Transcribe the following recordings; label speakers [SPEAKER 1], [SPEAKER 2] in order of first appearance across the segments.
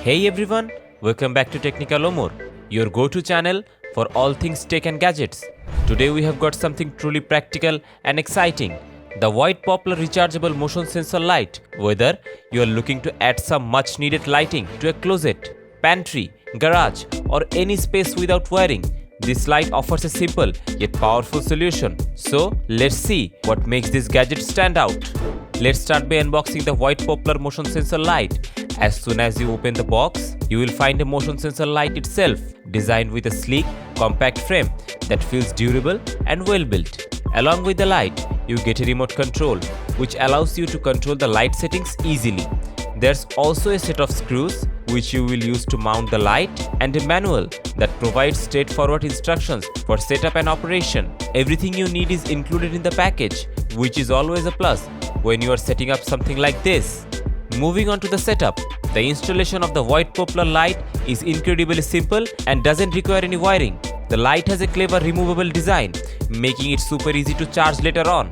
[SPEAKER 1] Hey everyone, welcome back to Technicalomor, your go-to channel for all things tech and gadgets. Today we have got something truly practical and exciting. The white popular rechargeable motion sensor light. Whether you are looking to add some much needed lighting to a closet, pantry, garage or any space without wiring, this light offers a simple yet powerful solution. So let's see what makes this gadget stand out. Let's start by unboxing the white popular motion sensor light. As soon as you open the box, you will find a motion sensor light itself, designed with a sleek, compact frame that feels durable and well built. Along with the light, you get a remote control, which allows you to control the light settings easily. There's also a set of screws which you will use to mount the light and a manual that provides straightforward instructions for setup and operation. Everything you need is included in the package, which is always a plus when you are setting up something like this. Moving on to the setup, the installation of the white popular light is incredibly simple and doesn't require any wiring. The light has a clever removable design, making it super easy to charge later on.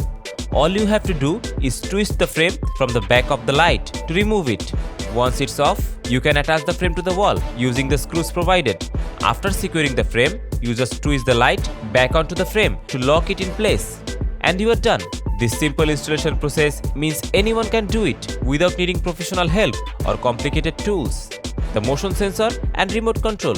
[SPEAKER 1] All you have to do is twist the frame from the back of the light to remove it. Once it's off, you can attach the frame to the wall using the screws provided. After securing the frame, you just twist the light back onto the frame to lock it in place. And you are done. This simple installation process means anyone can do it without needing professional help or complicated tools. The motion sensor and remote control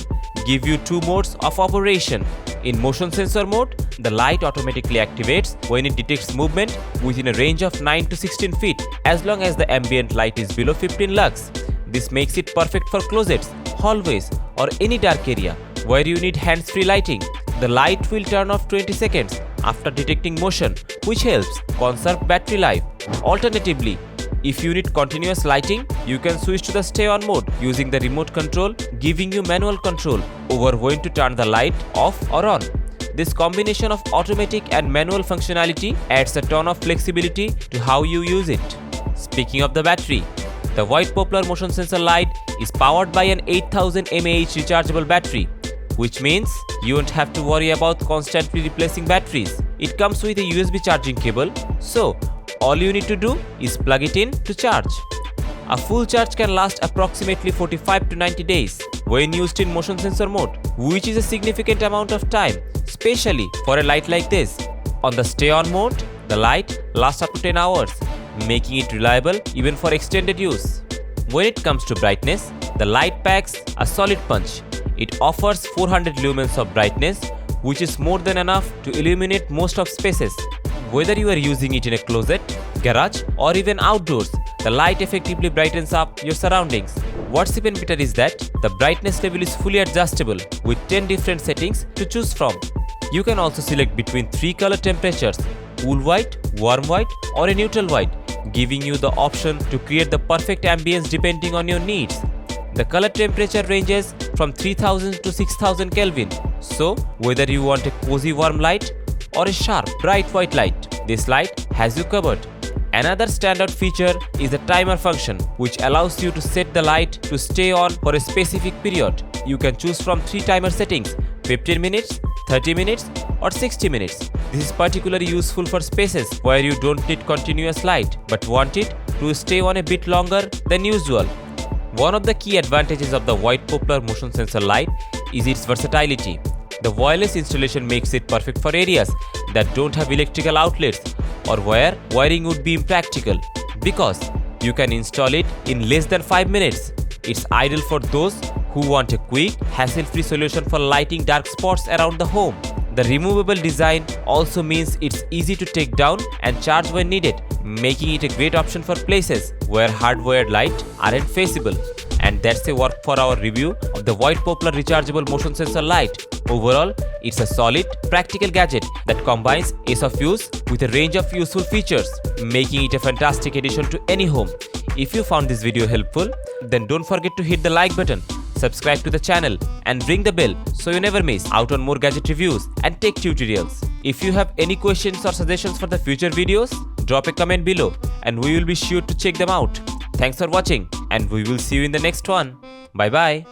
[SPEAKER 1] give you two modes of operation. In motion sensor mode, the light automatically activates when it detects movement within a range of 9 to 16 feet as long as the ambient light is below 15 lux. This makes it perfect for closets, hallways or any dark area where you need hands-free lighting. The light will turn off 20 seconds after detecting motion, which helps conserve battery life. Alternatively, if you need continuous lighting, you can switch to the stay on mode using the remote control, giving you manual control over when to turn the light off or on. This combination of automatic and manual functionality adds a ton of flexibility to how you use it. Speaking of the battery, the white popular motion sensor light is powered by an 8000 mAh rechargeable battery, which means you won't have to worry about constantly replacing batteries. It comes with a USB charging cable, so all you need to do is plug it in to charge. A full charge can last approximately 45 to 90 days when used in motion sensor mode, which is a significant amount of time, especially for a light like this. On the stay on mode, the light lasts up to 10 hours, making it reliable even for extended use. When it comes to brightness, the light packs a solid punch. It offers 400 lumens of brightness, which is more than enough to illuminate most of spaces. Whether you are using it in a closet, garage or even outdoors, the light effectively brightens up your surroundings. What's even better is that the brightness level is fully adjustable with 10 different settings to choose from. You can also select between 3 color temperatures: cool white, warm white or a neutral white, giving you the option to create the perfect ambience depending on your needs. The color temperature ranges from 3000 to 6000 Kelvin. So, whether you want a cozy warm light or a sharp bright white light, this light has you covered. Another standout feature is the timer function, which allows you to set the light to stay on for a specific period. You can choose from 3 timer settings: 15 minutes, 30 minutes or 60 minutes. This is particularly useful for spaces where you don't need continuous light but want it to stay on a bit longer than usual. One of the key advantages of the white popular motion sensor light is its versatility. The wireless installation makes it perfect for areas that don't have electrical outlets or where wiring would be impractical, because you can install it in less than 5 minutes. It's ideal for those who want a quick, hassle-free solution for lighting dark spots around the home. The removable design also means it's easy to take down and charge when needed, making it a great option for places where hardwired lights aren't feasible. And that's a work for our review of the white popular rechargeable motion sensor light. Overall, it's a solid, practical gadget that combines ease of use with a range of useful features, making it a fantastic addition to any home. If you found this video helpful, then don't forget to hit the like button, subscribe to the channel and ring the bell so you never miss out on more gadget reviews and tech tutorials. If you have any questions or suggestions for the future videos, drop a comment below and we will be sure to check them out. Thanks for watching and we will see you in the next one. Bye bye.